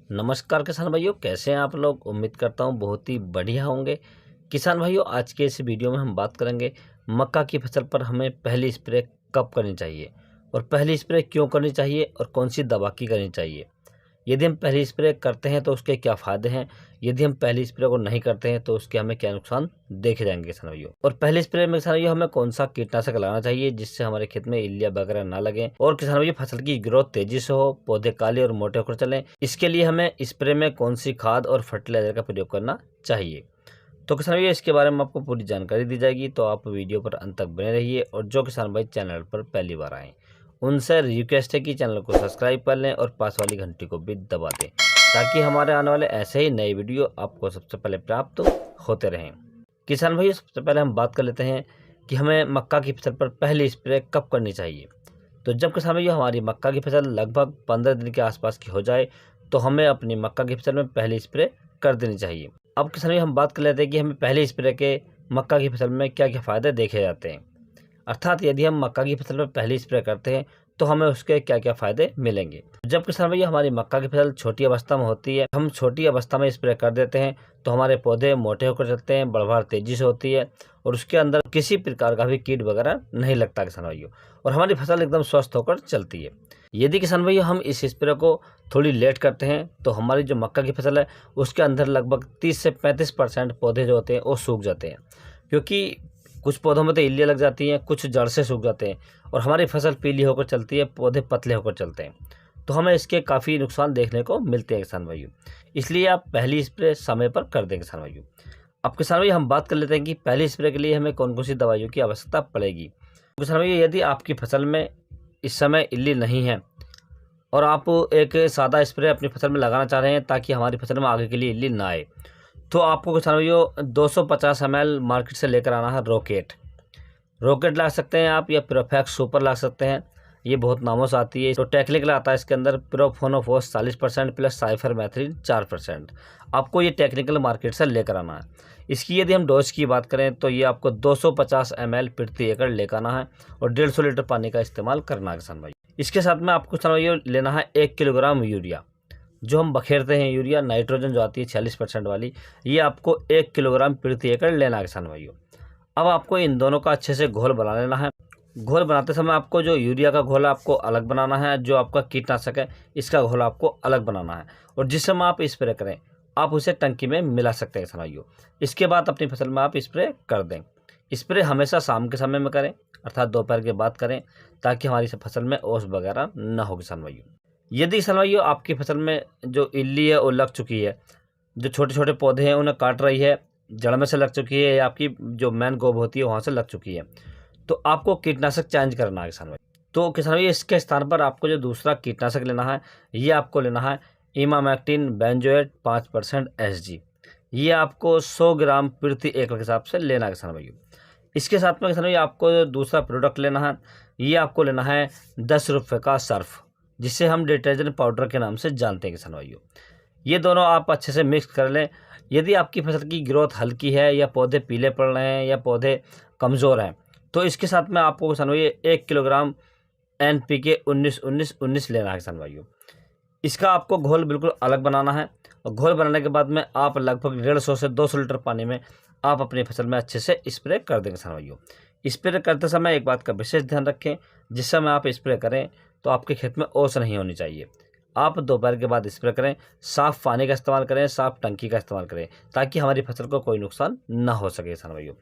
नमस्कार किसान भाइयों, कैसे हैं आप लोग। उम्मीद करता हूं बहुत ही बढ़िया होंगे। किसान भाइयों, आज के इस वीडियो में हम बात करेंगे मक्का की फसल पर हमें पहली स्प्रे कब करनी चाहिए और पहली स्प्रे क्यों करनी चाहिए और कौन सी दवा की करनी चाहिए। यदि हम पहली स्प्रे करते हैं तो उसके क्या फ़ायदे हैं, यदि हम पहली स्प्रे को नहीं करते हैं तो उसके हमें क्या नुकसान देखे जाएंगे किसान भाइयों। और पहली स्प्रे में किसान भाइयों हमें कौन सा कीटनाशक लगाना चाहिए जिससे हमारे खेत में इल्लिया वगैरह ना लगे और किसान भाइयों फसल की ग्रोथ तेजी से हो, पौधे काले और मोटे होकर चलें। इसके लिए हमें स्प्रे में कौन सी खाद और फर्टिलाइजर का प्रयोग करना चाहिए। तो किसान भाई इसके बारे में आपको पूरी जानकारी दी जाएगी, तो आप वीडियो पर अंत तक बने रहिए। और जो किसान भाई चैनल पर पहली बार आए उनसे रिक्वेस्ट है कि चैनल को सब्सक्राइब कर लें और पास वाली घंटी को भी दबा दें ताकि हमारे आने वाले ऐसे ही नए वीडियो आपको सबसे पहले प्राप्त होते रहें। किसान भाई सबसे पहले हम बात कर लेते हैं कि हमें मक्का की फसल पर पहली स्प्रे कब करनी चाहिए। तो जब किसान भाई हमारी मक्का की फसल लगभग 15 दिन के आसपास की हो जाए तो हमें अपनी मक्का की फसल में पहली स्प्रे कर देनी चाहिए। अब किसान भाई हम बात कर लेते हैं कि हमें पहली स्प्रे के मक्का की फसल में क्या क्या फ़ायदे देखे जाते हैं, अर्थात यदि हम मक्का की फसल में पहली स्प्रे करते हैं तो हमें उसके क्या क्या फ़ायदे मिलेंगे। जब किसान भैया हमारी मक्का की फसल छोटी अवस्था में होती है, हम छोटी अवस्था में स्प्रे कर देते हैं तो हमारे पौधे मोटे होकर चलते हैं, बढ़वार तेज़ी से होती है और उसके अंदर किसी प्रकार का भी कीट वगैरह नहीं लगता किसान भाइयों, और हमारी फसल एकदम स्वस्थ होकर चलती है। यदि किसान भैया हम इस स्प्रे को थोड़ी लेट करते हैं तो हमारी जो मक्का की फसल है उसके अंदर लगभग 30 से 35% पौधे जो होते हैं वो सूख जाते हैं, क्योंकि कुछ पौधों में तो इल्लियाँ लग जाती हैं, कुछ जड़ से सूख जाते हैं और हमारी फसल पीली होकर चलती है, पौधे पतले होकर चलते हैं। तो हमें इसके काफ़ी नुकसान देखने को मिलते हैं किसान भाइयों। इसलिए आप पहली स्प्रे समय पर कर दें किसान भाइयों। अब किसान भाई हम बात कर लेते हैं कि पहली स्प्रे के लिए हमें कौन कौन सी दवाइयों की आवश्यकता पड़ेगी। किसान भाई यदि आपकी फसल में इस समय इल्ली नहीं है और आप एक सादा स्प्रे अपनी फसल में लगाना चाह रहे हैं ताकि हमारी फसल में आगे के लिए इल्ली ना आए, तो आपको किसान भाइयों 250 ml मार्केट से लेकर आना है। रॉकेट ला सकते हैं आप या प्रोफैक्स सुपर ला सकते हैं, ये बहुत नामों से आती है। तो टेक्निकल आता है इसके अंदर प्रोफोनोफोस 40% प्लस साइफरमेथ्रिन 4%। आपको ये टेक्निकल मार्केट से लेकर आना है। इसकी यदि हम डोज की बात करें तो ये आपको 250 ml प्रति एकड़ लेकर आना है और 150 लीटर पानी का इस्तेमाल करना है किसान भाई। इसके साथ में आपको किसान भाई लेना है 1 किलोग्राम यूरिया, जो हम बखेरते हैं यूरिया नाइट्रोजन जो आती है 46% वाली, ये आपको 1 किलोग्राम प्रति एकड़ लेना है किसान भाइयों। अब आपको इन दोनों का अच्छे से घोल बना लेना है। घोल बनाते समय आपको जो यूरिया का घोल आपको अलग बनाना है, जो आपका कीटनाशक है इसका घोल आपको अलग बनाना है, और जिस समय आप स्प्रे करें आप उसे टंकी में मिला सकते हैं किसान भाइयों। इसके बाद अपनी फसल में आप स्प्रे कर दें। स्प्रे हमेशा शाम के समय में करें, अर्थात दोपहर के बाद करें, ताकि हमारी फसल में ओस वगैरह न हो किसान भाइयों। यदि किसान भाइयों आपकी फसल में जो इल्ली है वो लग चुकी है, जो छोटे छोटे पौधे हैं उन्हें काट रही है, जड़ में से लग चुकी है या आपकी जो मेन गोब होती है वहाँ से लग चुकी है, तो आपको कीटनाशक चेंज करना है किसान भाई। तो किसान भाई इसके स्थान पर आपको जो दूसरा कीटनाशक लेना है ये आपको लेना है इमामेक्टिन बेंजोएट 5% SG। ये आपको 100 ग्राम प्रति एकड़ के हिसाब से लेना है किसान भाई। इसके साथ में किसान भाई आपको जो दूसरा प्रोडक्ट लेना है ये आपको लेना है 10 रुपये का सर्फ, जिसे हम डिटर्जेंट पाउडर के नाम से जानते हैं किसान भाइयों। ये दोनों आप अच्छे से मिक्स कर लें। यदि आपकी फसल की ग्रोथ हल्की है या पौधे पीले पड़ रहे हैं या पौधे कमज़ोर हैं तो इसके साथ में आपको किसान भाई 1 किलोग्राम NPK 19-19-19 लेना है किसान भाइयों। इसका आपको घोल बिल्कुल अलग बनाना है और घोल बनाने के बाद में आप लगभग 150 से 200 लीटर पानी में आप अपनी फसल में अच्छे से स्प्रे कर देंगे किसान भाइयों। स्प्रे करते समय एक बात का विशेष ध्यान रखें, जिस समय आप स्प्रे करें तो आपके खेत में ओस नहीं होनी चाहिए। आप दोपहर के बाद स्प्रे करें, साफ़ पानी का इस्तेमाल करें, साफ़ टंकी का इस्तेमाल करें, ताकि हमारी फसल को कोई नुकसान ना हो सके किसान भाइयों।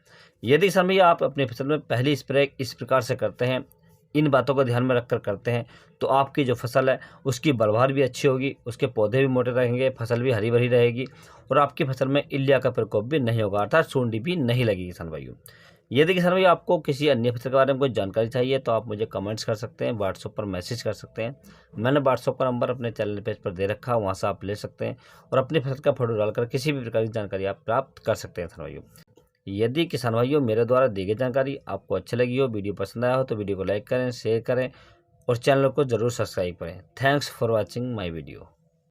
यदि किसान भैया आप अपनी फसल में पहली स्प्रे इस प्रकार से करते हैं, इन बातों को ध्यान में रखकर करते हैं, तो आपकी जो फसल है उसकी बढ़वार भी अच्छी होगी, उसके पौधे भी मोटे रहेंगे, फसल भी हरी भरी रहेगी और आपकी फसल में इल्लिया का प्रकोप भी नहीं होगा, अर्थात सूंडी भी नहीं लगेगी किसान भाइयों। यदि किसान भाई आपको किसी अन्य फसल के बारे में कोई जानकारी चाहिए तो आप मुझे कमेंट्स कर सकते हैं, व्हाट्सएप पर मैसेज कर सकते हैं। मैंने व्हाट्सएप का नंबर अपने चैनल पेज पर दे रखा है, वहाँ से आप ले सकते हैं और अपनी फसल का फोटो डालकर किसी भी प्रकार की जानकारी आप प्राप्त कर सकते हैं किसान भाइयों। यदि किसान भाइयों मेरे द्वारा दी गई जानकारी आपको अच्छी लगी हो, वीडियो पसंद आया हो तो वीडियो को लाइक करें, शेयर करें और चैनल को जरूर सब्सक्राइब करें। Thanks for watching my video.